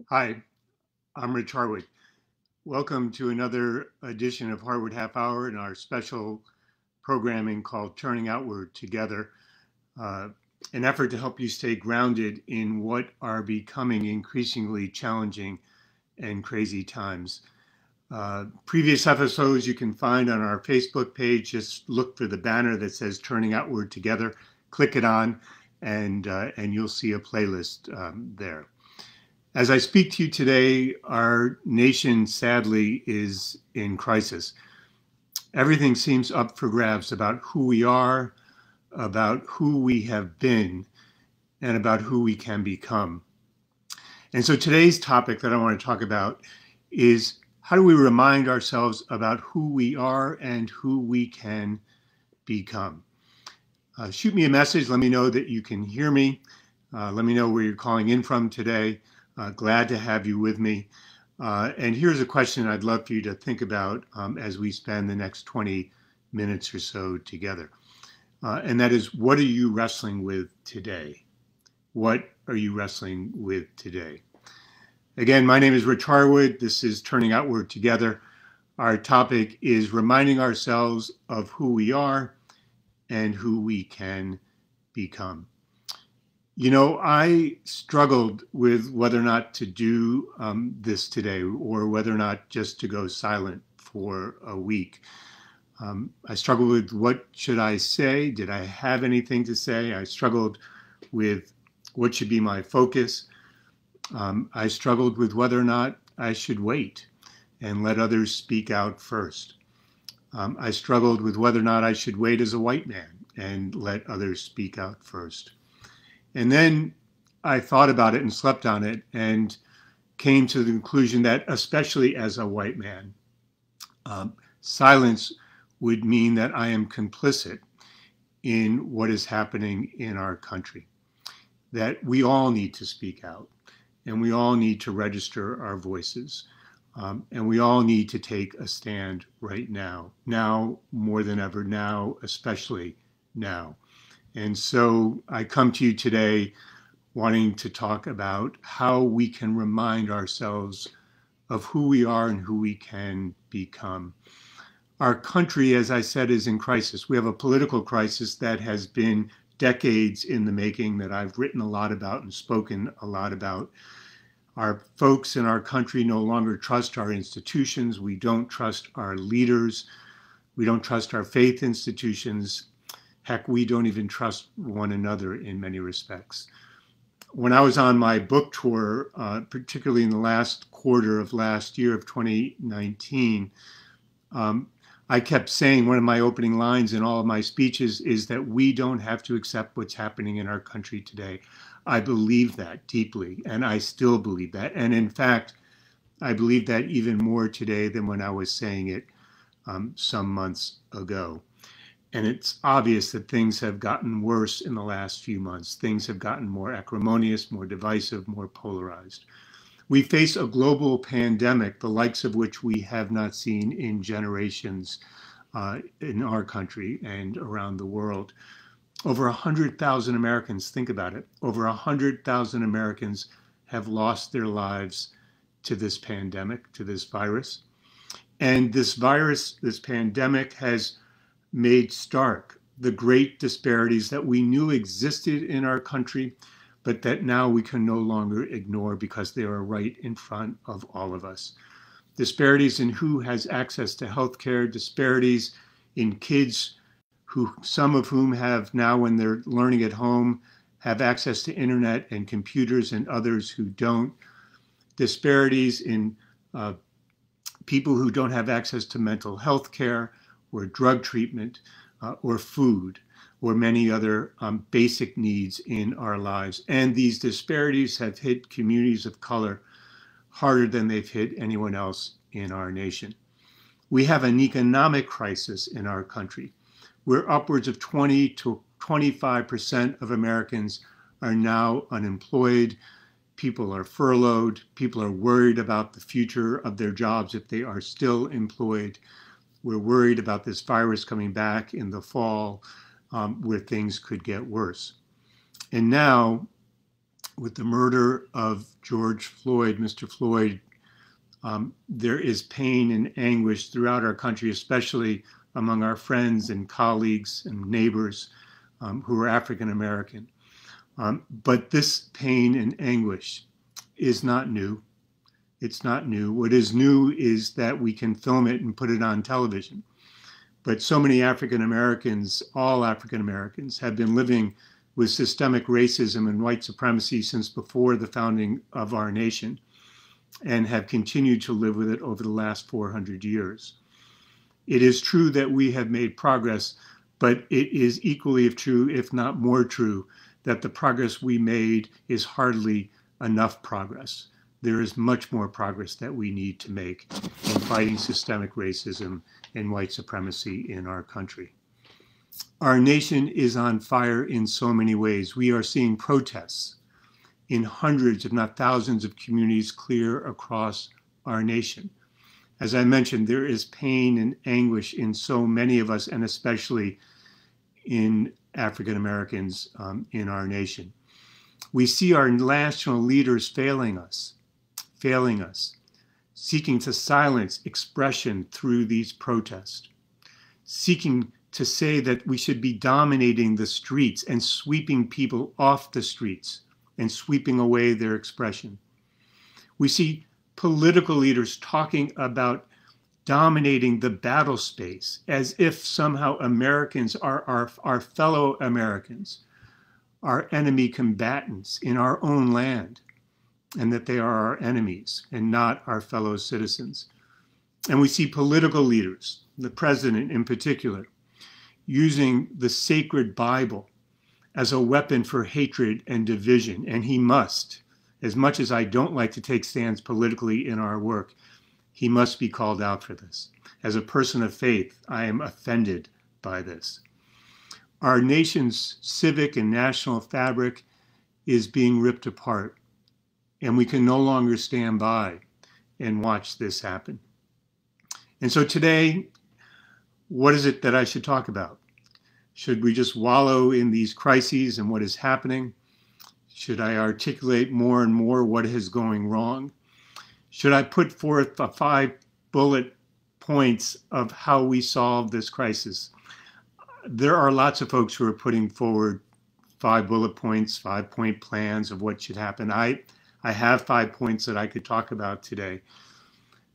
Hi, I'm Rich Harwood. Welcome to another edition of Harwood Half Hour and our special programming called Turning Outward Together, uh, an effort to help you stay grounded in what are becoming increasingly challenging and crazy times. Previous episodes you can find on our Facebook page. Just look for the banner that says Turning Outward Together, click it on, and you'll see a playlist there. As I speak to you today, our nation sadly is in crisis. Everything seems up for grabs about who we are, about who we have been, and about who we can become. And so today's topic that I want to talk about is how do we remind ourselves about who we are and who we can become? Shoot me a message. Let me know that you can hear me. Let me know where you're calling in from today. Glad to have you with me. And here's a question I'd love for you to think about as we spend the next 20 minutes or so together. And that is, what are you wrestling with today? What are you wrestling with today? Again, my name is Rich Harwood. This is Turning Outward Together. Our topic is reminding ourselves of who we are and who we can become. You know, I struggled with whether or not to do this today or whether or not just to go silent for a week. I struggled with what should I say? Did I have anything to say? I struggled with what should be my focus. I struggled with whether or not I should wait and let others speak out first. I struggled with whether or not I should wait as a white man and let others speak out first. And then I thought about it and slept on it and came to the conclusion that, especially as a white man, silence would mean that I am complicit in what is happening in our country, that we all need to speak out and we all need to register our voices. And we all need to take a stand right now more than ever, now, especially now. And so I come to you today wanting to talk about how we can remind ourselves of who we are and who we can become. Our country, as I said, is in crisis. We have a political crisis that has been decades in the making, that I've written a lot about and spoken a lot about. Our folks in our country no longer trust our institutions. We don't trust our leaders. We don't trust our faith institutions. Heck, we don't even trust one another in many respects. When I was on my book tour, particularly in the last quarter of last year of 2019, I kept saying, one of my opening lines in all of my speeches is that we don't have to accept what's happening in our country today. I believe that deeply, and I still believe that. And in fact, I believe that even more today than when I was saying it some months ago. And it's obvious that things have gotten worse in the last few months. Things have gotten more acrimonious, more divisive, more polarized. We face a global pandemic, the likes of which we have not seen in generations in our country and around the world. Over 100,000 Americans, think about it, over 100,000 Americans have lost their lives to this pandemic, to this virus. And this virus, this pandemic, has made stark the great disparities that we knew existed in our country, but that now we can no longer ignore because they are right in front of all of us. Disparities in who has access to health care, disparities in kids, who some of whom have now, when they're learning at home, have access to internet and computers, and others who don't. Disparities in people who don't have access to mental health care or drug treatment or food or many other basic needs in our lives. And these disparities have hit communities of color harder than they've hit anyone else in our nation. We have an economic crisis in our country, where upwards of 20 to 25% of Americans are now unemployed. People are furloughed. People are worried about the future of their jobs if they are still employed. We're worried about this virus coming back in the fall, where things could get worse. And now with the murder of George Floyd, Mr. Floyd, there is pain and anguish throughout our country, especially among our friends and colleagues and neighbors who are African American. But this pain and anguish is not new. It's not new. What is new is that we can film it and put it on television. But so many African Americans, all African Americans, have been living with systemic racism and white supremacy since before the founding of our nation, and have continued to live with it over the last 400 years. It is true that we have made progress, but it is equally true, if not more true, that the progress we made is hardly enough progress. There is much more progress that we need to make in fighting systemic racism and white supremacy in our country. Our nation is on fire in so many ways. We are seeing protests in hundreds, if not thousands, of communities clear across our nation. As I mentioned, there is pain and anguish in so many of us, and especially in African Americans in our nation. We see our national leaders failing us, seeking to silence expression through these protests, seeking to say that we should be dominating the streets and sweeping people off the streets and sweeping away their expression. We see political leaders talking about dominating the battle space as if somehow Americans are our fellow Americans, our enemy combatants in our own land, and that they are our enemies and not our fellow citizens. And we see political leaders, the president in particular, using the sacred Bible as a weapon for hatred and division. And he must, as much as I don't like to take stands politically in our work, he must be called out for this. As a person of faith, I am offended by this. Our nation's civic and national fabric is being ripped apart, and we can no longer stand by and watch this happen. And so today, what is it that I should talk about? Should we just wallow in these crises and what is happening? Should I articulate more and more what is going wrong? Should I put forth 5 bullet points of how we solve this crisis? There are lots of folks who are putting forward 5 bullet points, 5-point plans of what should happen. I have 5 points that I could talk about today,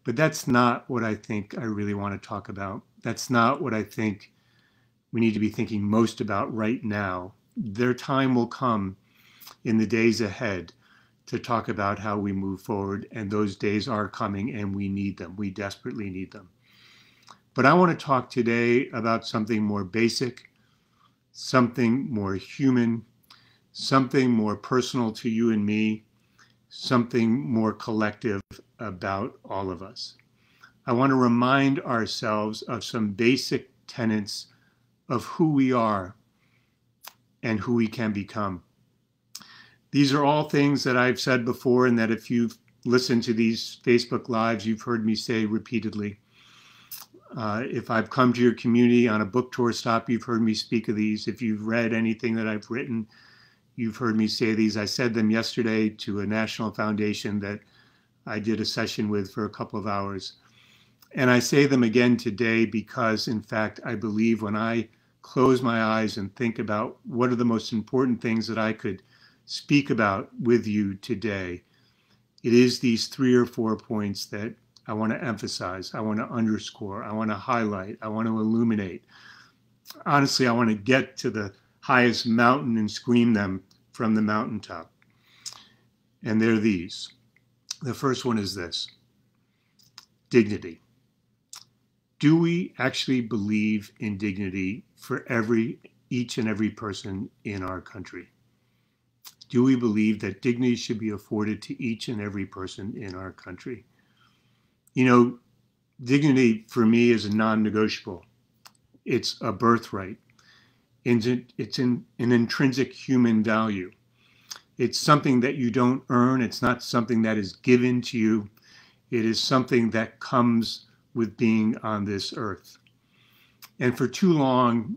but that's not what I think I really want to talk about. That's not what I think we need to be thinking most about right now. Their time will come in the days ahead to talk about how we move forward, and those days are coming, and we need them. We desperately need them. But I want to talk today about something more basic, something more human, something more personal to you and me, something more collective about all of us. I want to remind ourselves of some basic tenets of who we are and who we can become. These are all things that I've said before, and that if you've listened to these Facebook Lives, you've heard me say repeatedly. If I've come to your community on a book tour stop, you've heard me speak of these. If you've read anything that I've written, you've heard me say these. I said them yesterday to a national foundation that I did a session with for a couple of hours. And I say them again today because, in fact, I believe when I close my eyes and think about what are the most important things that I could speak about with you today, it is these 3 or 4 points that I want to emphasize, I want to underscore, I want to highlight, I want to illuminate. Honestly, I want to get to the highest mountain and scream them from the mountaintop. And they're these. The first one is this: dignity. Do we actually believe in dignity for each and every person in our country? Do we believe that dignity should be afforded to each and every person in our country? You know, dignity for me is a non-negotiable. It's a birthright. It's an intrinsic human value. It's something that you don't earn. It's not something that is given to you. It is something that comes with being on this earth. And for too long,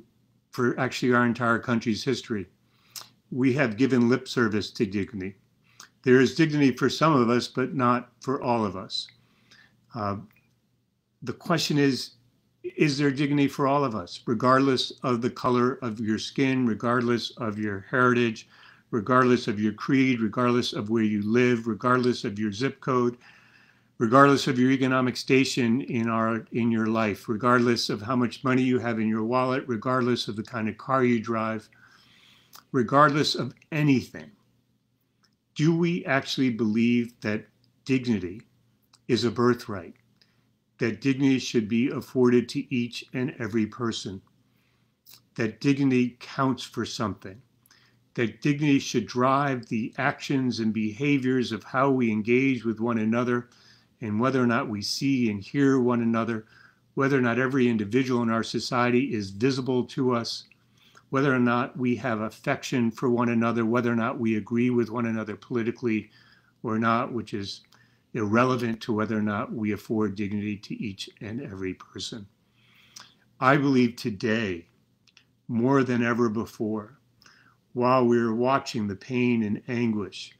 for actually our entire country's history, we have given lip service to dignity. There is dignity for some of us, but not for all of us. Uh, the question is there dignity for all of us, regardless of the color of your skin, regardless of your heritage, regardless of your creed, regardless of where you live, regardless of your zip code, regardless of your economic station in your life, regardless of how much money you have in your wallet, regardless of the kind of car you drive, regardless of anything? Do we actually believe that dignity is a birthright, that dignity should be afforded to each and every person, that dignity counts for something, that dignity should drive the actions and behaviors of how we engage with one another, and whether or not we see and hear one another, whether or not every individual in our society is visible to us, whether or not we have affection for one another, whether or not we agree with one another politically or not, which is irrelevant to whether or not we afford dignity to each and every person. I believe today, more than ever before, while we're watching the pain and anguish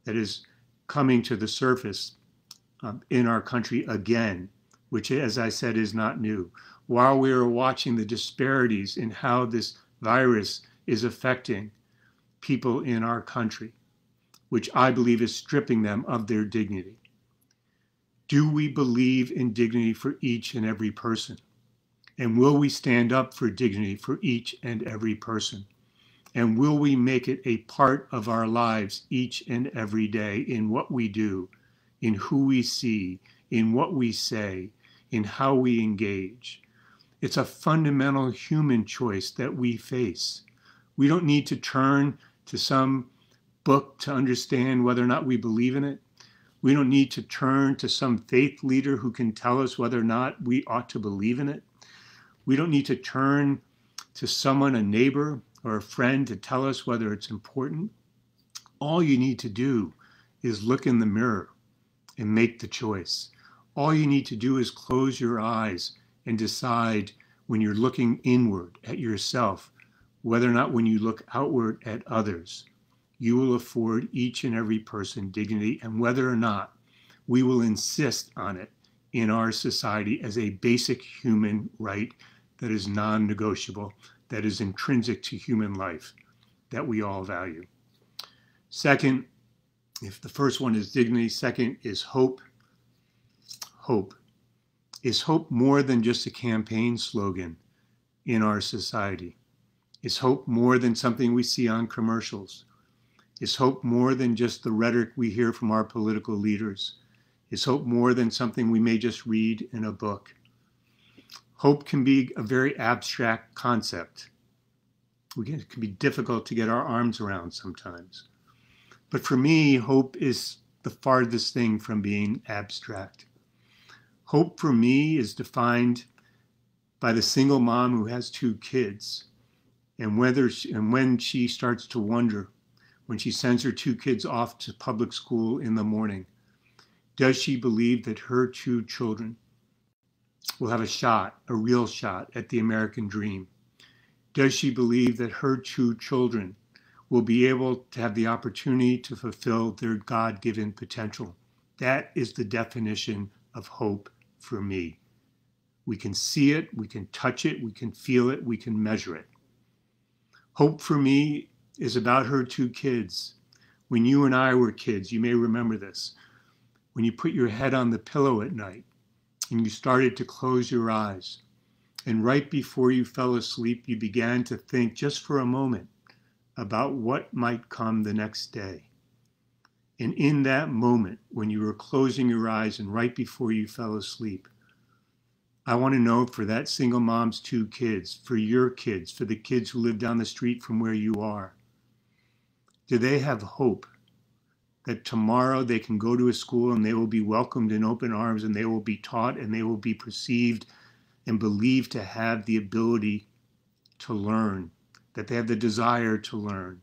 that is coming to the surface in our country again, which, as I said, is not new, while we are watching the disparities in how this virus is affecting people in our country, which I believe is stripping them of their dignity. Do we believe in dignity for each and every person? And will we stand up for dignity for each and every person? And will we make it a part of our lives each and every day in what we do, in who we see, in what we say, in how we engage? It's a fundamental human choice that we face. We don't need to turn to some book to understand whether or not we believe in it. We don't need to turn to some faith leader who can tell us whether or not we ought to believe in it. We don't need to turn to someone, a neighbor or a friend, to tell us whether it's important. All you need to do is look in the mirror and make the choice. All you need to do is close your eyes and decide, when you're looking inward at yourself, whether or not when you look outward at others, you will afford each and every person dignity, and whether or not we will insist on it in our society as a basic human right that is non-negotiable, that is intrinsic to human life, that we all value. Second, if the first one is dignity, second is hope. Hope. Is hope more than just a campaign slogan in our society? Is hope more than something we see on commercials? Is hope more than just the rhetoric we hear from our political leaders? Is hope more than something we may just read in a book? Hope can be a very abstract concept. It can be difficult to get our arms around sometimes. But for me, hope is the farthest thing from being abstract. Hope for me is defined by the single mom who has 2 kids, and when she starts to wonder, when she sends her 2 kids off to public school in the morning, does she believe that her 2 children will have a shot, a real shot at the American dream? Does she believe that her 2 children will be able to have the opportunity to fulfill their God-given potential? That is the definition of hope for me. We can see it, we can touch it, we can feel it, we can measure it. Hope for me is about her 2 kids. When you and I were kids, you may remember this, when you put your head on the pillow at night and you started to close your eyes, and right before you fell asleep, you began to think just for a moment about what might come the next day. And in that moment, when you were closing your eyes and right before you fell asleep, I want to know, for that single mom's 2 kids, for your kids, for the kids who live down the street from where you are, do they have hope that tomorrow they can go to a school and they will be welcomed in open arms, and they will be taught, and they will be perceived and believed to have the ability to learn, that they have the desire to learn?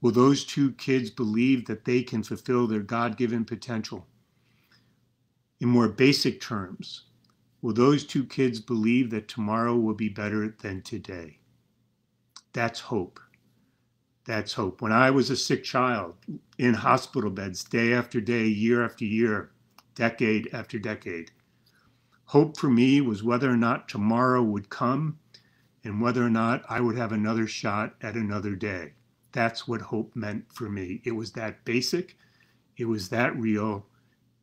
Will those 2 kids believe that they can fulfill their God-given potential? In more basic terms, will those 2 kids believe that tomorrow will be better than today? That's hope. That's hope. When I was a sick child in hospital beds, day after day, year after year, decade after decade, hope for me was whether or not tomorrow would come and whether or not I would have another shot at another day. That's what hope meant for me. It was that basic, it was that real,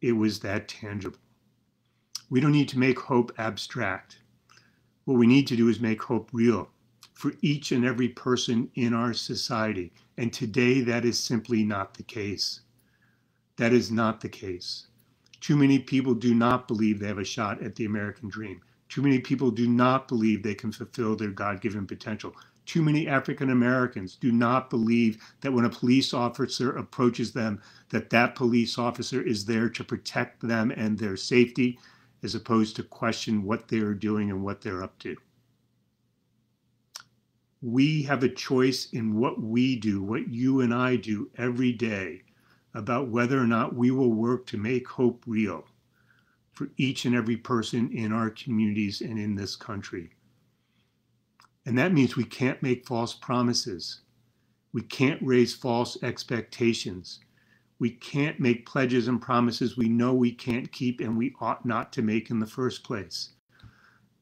it was that tangible. We don't need to make hope abstract. What we need to do is make hope real for each and every person in our society. And today, that is simply not the case. That is not the case. Too many people do not believe they have a shot at the American dream. Too many people do not believe they can fulfill their God-given potential. Too many African Americans do not believe that when a police officer approaches them, that that police officer is there to protect them and their safety, as opposed to question what they are doing and what they're up to. We have a choice in what we do, what you and I do every day, about whether or not we will work to make hope real for each and every person in our communities and in this country. And that means we can't make false promises. We can't raise false expectations. We can't make pledges and promises we know we can't keep and we ought not to make in the first place.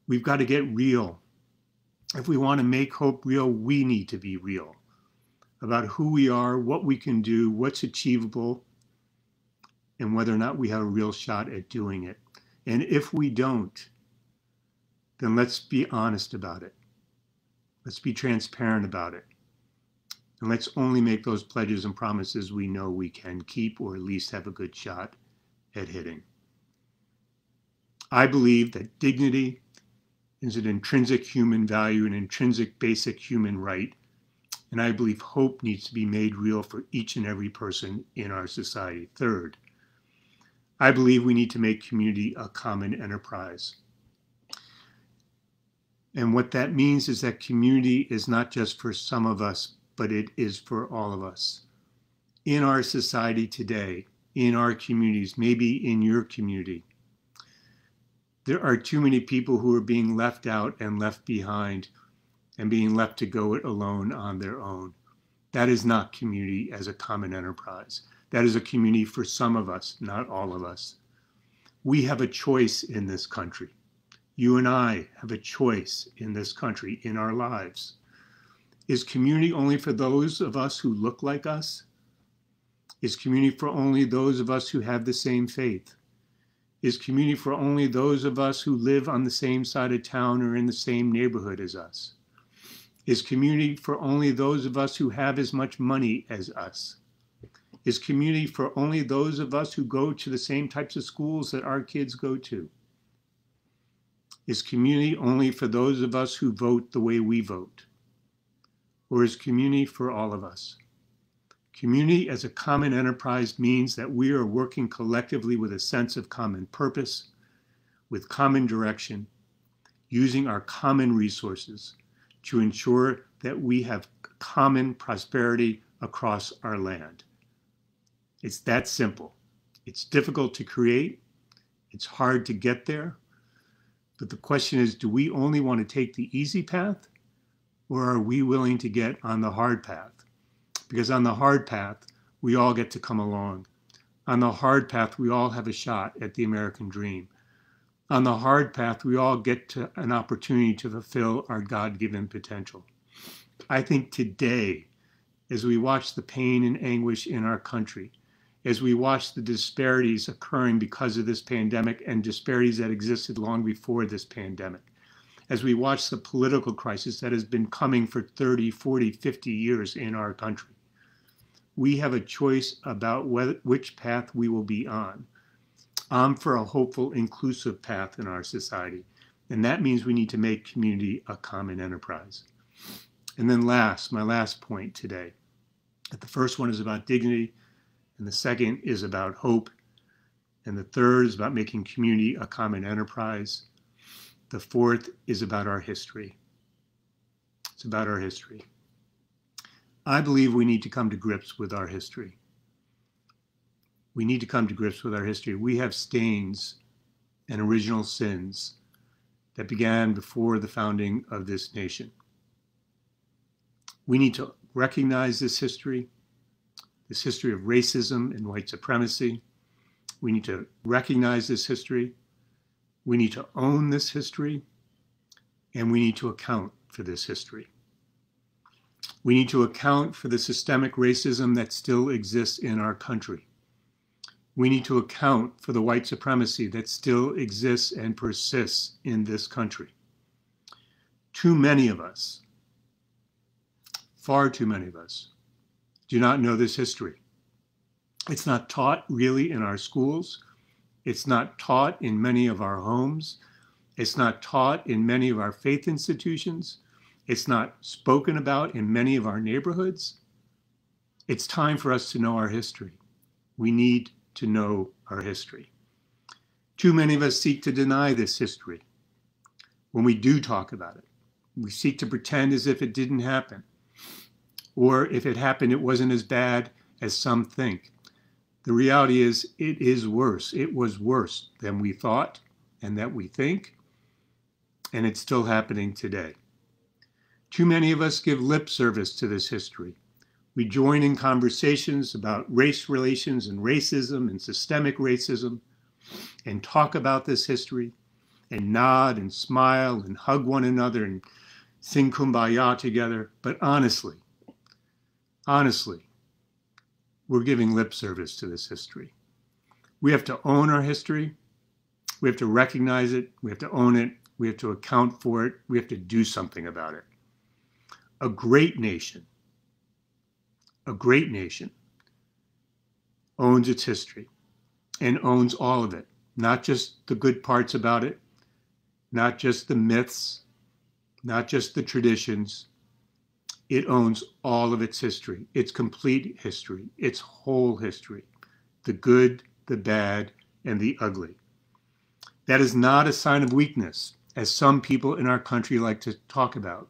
We've got to get real. If we want to make hope real, we need to be real about who we are, what we can do, what's achievable, and whether or not we have a real shot at doing it. And if we don't, then let's be honest about it. Let's be transparent about it. And let's only make those pledges and promises we know we can keep or at least have a good shot at hitting. I believe that dignity is an intrinsic human value, an intrinsic basic human right. And I believe hope needs to be made real for each and every person in our society. Third, I believe we need to make community a common enterprise. And what that means is that community is not just for some of us, but it is for all of us. In our society today, in our communities, maybe in your community, there are too many people who are being left out and left behind and being left to go it alone on their own. That is not community as a common enterprise. That is a community for some of us, not all of us. We have a choice in this country. You and I have a choice in this country, in our lives. Is community only for those of us who look like us? Is community for only those of us who have the same faith? Is community for only those of us who live on the same side of town or in the same neighborhood as us? Is community for only those of us who have as much money as us? Is community for only those of us who go to the same types of schools that our kids go to? Is community only for those of us who vote the way we vote? Or is community for all of us? Community as a common enterprise means that we are working collectively with a sense of common purpose, with common direction, using our common resources to ensure that we have common prosperity across our land. It's that simple. It's difficult to create. It's hard to get there. But the question is, do we only want to take the easy path, or are we willing to get on the hard path? Because on the hard path, we all get to come along. On the hard path, we all have a shot at the American dream. On the hard path, we all get to an opportunity to fulfill our God-given potential. I think today, as we watch the pain and anguish in our country, as we watch the disparities occurring because of this pandemic and disparities that existed long before this pandemic, as we watch the political crisis that has been coming for 30, 40, 50 years in our country, we have a choice about which path we will be on. I'm for a hopeful, inclusive path in our society. And that means we need to make community a common enterprise. And then my last point today. The first one is about dignity, and the second is about hope, and the third is about making community a common enterprise. The fourth is about our history. It's about our history. I believe we need to come to grips with our history. We need to come to grips with our history. We have stains and original sins that began before the founding of this nation. We need to recognize this history of racism and white supremacy. We need to recognize this history. We need to own this history, and we need to account for this history. We need to account for the systemic racism that still exists in our country. We need to account for the white supremacy that still exists and persists in this country. Too many of us, far too many of us, do not know this history. It's not taught really in our schools. It's not taught in many of our homes. It's not taught in many of our faith institutions. It's not spoken about in many of our neighborhoods. It's time for us to know our history. We need to know our history. Too many of us seek to deny this history. When we do talk about it, we seek to pretend as if it didn't happen. Or if it happened, it wasn't as bad as some think. The reality is, it is worse. It was worse than we thought and that we think, and it's still happening today. Too many of us give lip service to this history. We join in conversations about race relations and racism and systemic racism and talk about this history and nod and smile and hug one another and sing Kumbaya together. But honestly, we're giving lip service to this history. We have to own our history. We have to recognize it. We have to own it. We have to account for it. We have to do something about it. A great nation owns its history and owns all of it, not just the good parts about it, not just the myths, not just the traditions. It owns all of its history, its complete history, its whole history, the good, the bad, and the ugly. That is not a sign of weakness, as some people in our country like to talk about.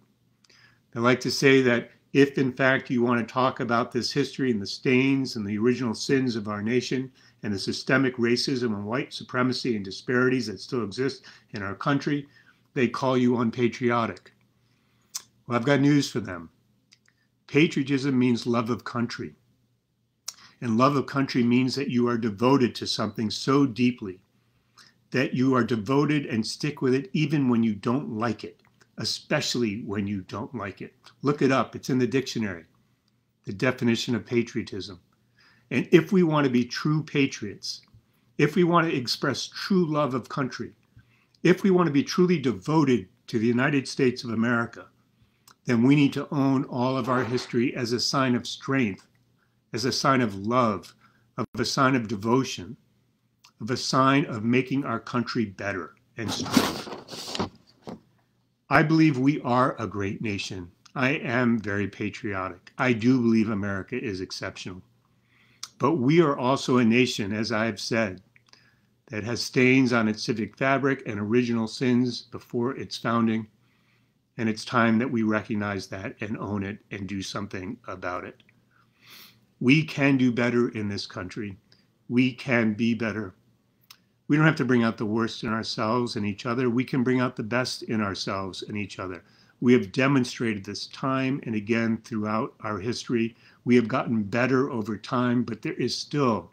They like to say that if, in fact, you want to talk about this history and the stains and the original sins of our nation and the systemic racism and white supremacy and disparities that still exist in our country, they call you unpatriotic. Well, I've got news for them. Patriotism means love of country. And love of country means that you are devoted to something so deeply that you are devoted and stick with it even when you don't like it, especially when you don't like it. Look it up. It's in the dictionary, the definition of patriotism. And if we want to be true patriots, if we want to express true love of country, if we want to be truly devoted to the United States of America, then we need to own all of our history as a sign of strength, as a sign of love, of a sign of devotion, of a sign of making our country better and stronger. I believe we are a great nation. I am very patriotic. I do believe America is exceptional. But we are also a nation, as I have said, that has stains on its civic fabric and original sins before its founding. And it's time that we recognize that and own it and do something about it. We can do better in this country. We can be better. We don't have to bring out the worst in ourselves and each other. We can bring out the best in ourselves and each other. We have demonstrated this time and again throughout our history. We have gotten better over time, but there is still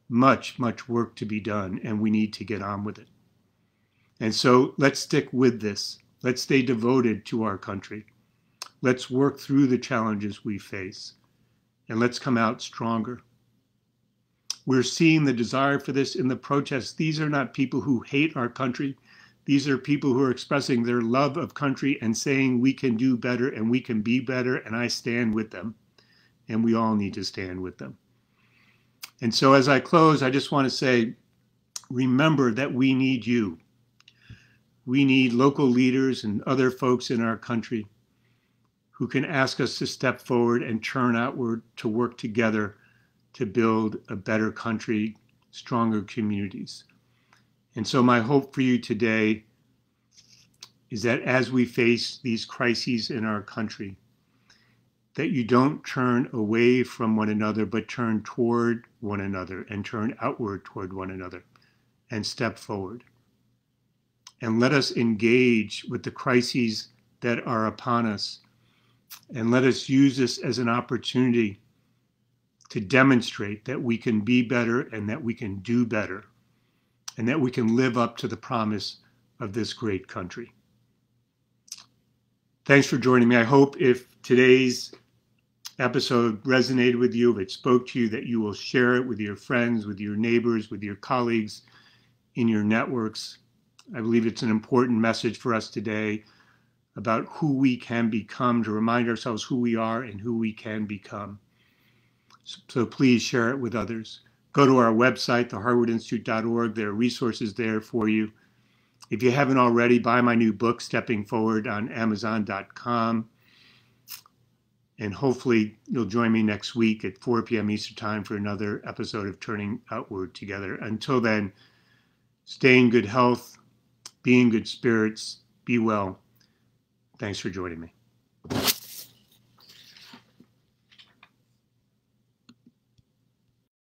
much, much work to be done, and we need to get on with it. And so let's stick with this. Let's stay devoted to our country. Let's work through the challenges we face, and let's come out stronger. We're seeing the desire for this in the protests. These are not people who hate our country. These are people who are expressing their love of country and saying we can do better and we can be better, and I stand with them. And we all need to stand with them. And so as I close, I just want to say, remember that we need you. We need local leaders and other folks in our country who can ask us to step forward and turn outward to work together to build a better country, stronger communities. And so my hope for you today is that as we face these crises in our country, that you don't turn away from one another, but turn toward one another and turn outward toward one another and step forward. And let us engage with the crises that are upon us And let us use this as an opportunity to demonstrate that we can be better and that we can do better and that we can live up to the promise of this great country. Thanks for joining me. I hope if today's episode resonated with you, if it spoke to you, that you will share it with your friends, with your neighbors, with your colleagues in your networks. I believe it's an important message for us today about who we can become, to remind ourselves who we are and who we can become. So please share it with others. Go to our website, theharwoodinstitute.org. There are resources there for you. If you haven't already, buy my new book, Stepping Forward, on Amazon.com. And hopefully you'll join me next week at 4 p.m. Eastern Time for another episode of Turning Outward Together. Until then, stay in good health, be in good spirits, be well. Thanks for joining me.